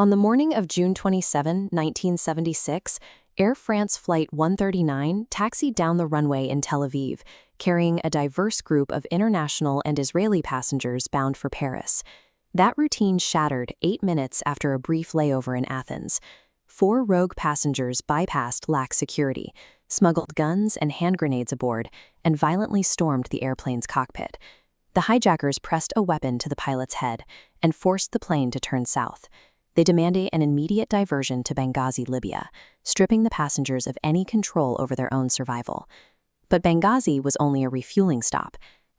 On the morning of June 27, 1976, Air France Flight 139 taxied down the runway in Tel Aviv, carrying a diverse group of international and Israeli passengers bound for Paris. That routine shattered 8 minutes after a brief layover in Athens. 4 rogue passengers bypassed lax security, smuggled guns and hand grenades aboard, and violently stormed the airplane's cockpit. The hijackers pressed a weapon to the pilot's head and forced the plane to turn south. They demanded an immediate diversion to Benghazi, Libya, stripping the passengers of any control over their own survival. But Benghazi was only a refueling stop.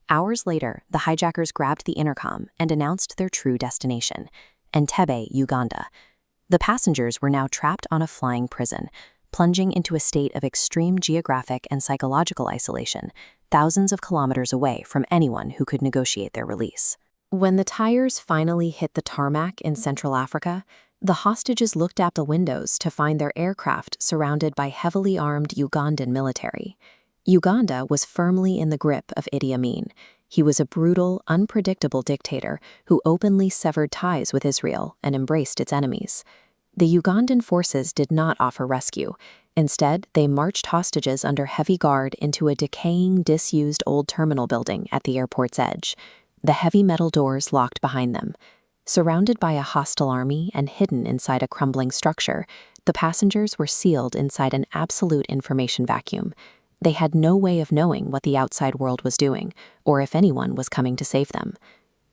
Hours later, the hijackers grabbed the intercom and announced their true destination, Entebbe, Uganda. The passengers were now trapped on a flying prison, plunging into a state of extreme geographic and psychological isolation, thousands of kilometers away from anyone who could negotiate their release. When the tires finally hit the tarmac in Central Africa, the hostages looked out the windows to find their aircraft surrounded by heavily armed Ugandan military. Uganda was firmly in the grip of Idi Amin. He was a brutal, unpredictable dictator who openly severed ties with Israel and embraced its enemies. The Ugandan forces did not offer rescue. Instead, they marched hostages under heavy guard into a decaying, disused old terminal building at the airport's edge. The heavy metal doors locked behind them. Surrounded by a hostile army and hidden inside a crumbling structure, the passengers were sealed inside an absolute information vacuum. They had no way of knowing what the outside world was doing, or if anyone was coming to save them.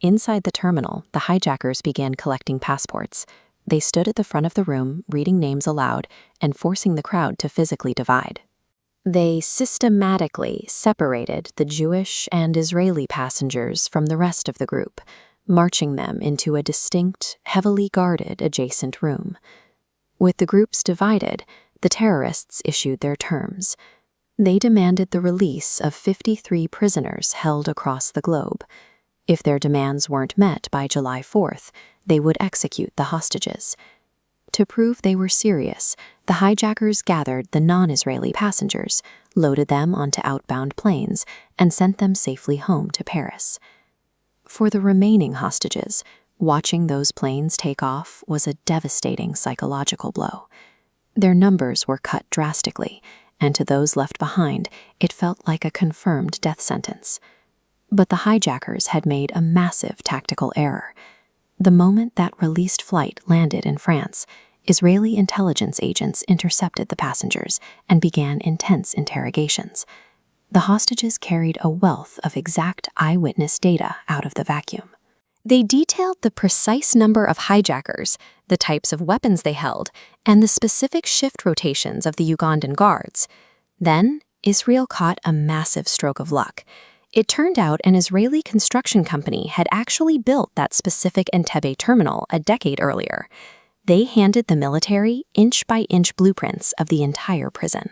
Inside the terminal, the hijackers began collecting passports. They stood at the front of the room, reading names aloud and forcing the crowd to physically divide. They systematically separated the Jewish and Israeli passengers from the rest of the group, marching them into a distinct, heavily guarded adjacent room. With the groups divided, the terrorists issued their terms. They demanded the release of 53 prisoners held across the globe. If their demands weren't met by July 4th, they would execute the hostages. To prove they were serious, the hijackers gathered the non-Israeli passengers, loaded them onto outbound planes, and sent them safely home to Paris. For the remaining hostages, watching those planes take off was a devastating psychological blow. Their numbers were cut drastically, and to those left behind, it felt like a confirmed death sentence. But the hijackers had made a massive tactical error. The moment that released flight landed in France, Israeli intelligence agents intercepted the passengers and began intense interrogations. The hostages carried a wealth of exact eyewitness data out of the vacuum. They detailed the precise number of hijackers, the types of weapons they held, and the specific shift rotations of the Ugandan guards. Then, Israel caught a massive stroke of luck. It turned out an Israeli construction company had actually built that specific Entebbe terminal a decade earlier. They handed the military inch-by-inch blueprints of the entire prison.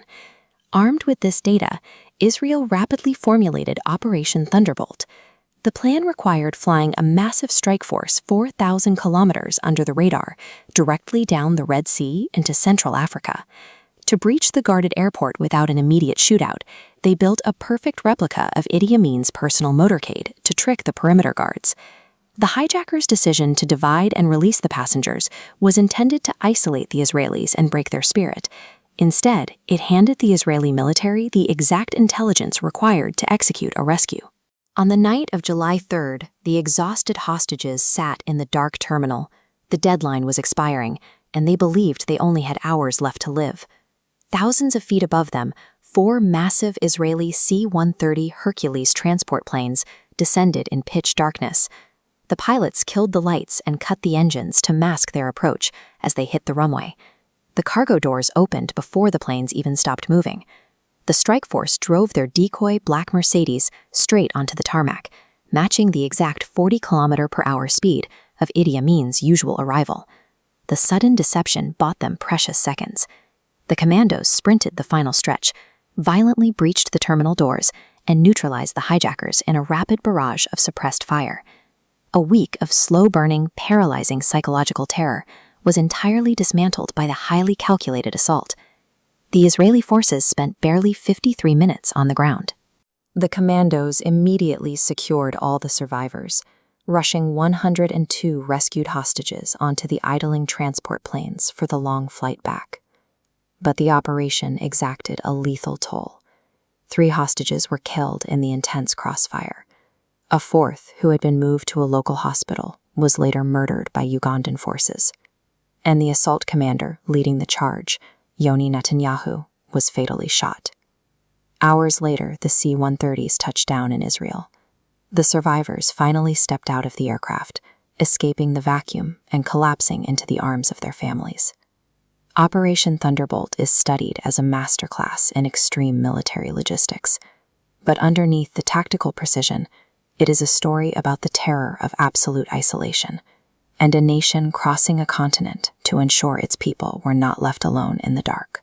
Armed with this data, Israel rapidly formulated Operation Thunderball. The plan required flying a massive strike force 4,000 kilometers under the radar, directly down the Red Sea into Central Africa. To breach the guarded airport without an immediate shootout, they built a perfect replica of Idi Amin's personal motorcade to trick the perimeter guards. The hijackers' decision to divide and release the passengers was intended to isolate the Israelis and break their spirit. Instead, it handed the Israeli military the exact intelligence required to execute a rescue. On the night of July 3rd, the exhausted hostages sat in the dark terminal. The deadline was expiring, and they believed they only had hours left to live. Thousands of feet above them, 4 massive Israeli C-130 Hercules transport planes descended in pitch darkness. The pilots killed the lights and cut the engines to mask their approach as they hit the runway. The cargo doors opened before the planes even stopped moving. The strike force drove their decoy black Mercedes straight onto the tarmac, matching the exact 40-kilometer-per-hour speed of Idi Amin's usual arrival. The sudden deception bought them precious seconds. The Commandos sprinted the final stretch, violently breached the terminal doors, and neutralized the hijackers in a rapid barrage of suppressed fire. A week of slow-burning, paralyzing psychological terror was entirely dismantled by the highly calculated assault. The Israeli forces spent barely 53 minutes on the ground. The Commandos immediately secured all the survivors. rushing 102 rescued hostages onto the idling transport planes for the long flight back. But the operation exacted a lethal toll. 3 hostages were killed in the intense crossfire. A 4th, who had been moved to a local hospital, was later murdered by Ugandan forces. And the assault commander leading the charge, Yonatan Netanyahu, was fatally shot. Hours later, the C-130s touched down in Israel. The survivors finally stepped out of the aircraft, escaping the vacuum and collapsing into the arms of their families. Operation Thunderbolt is studied as a masterclass in extreme military logistics, but underneath the tactical precision, it is a story about the terror of absolute isolation, and a nation crossing a continent to ensure its people were not left alone in the dark.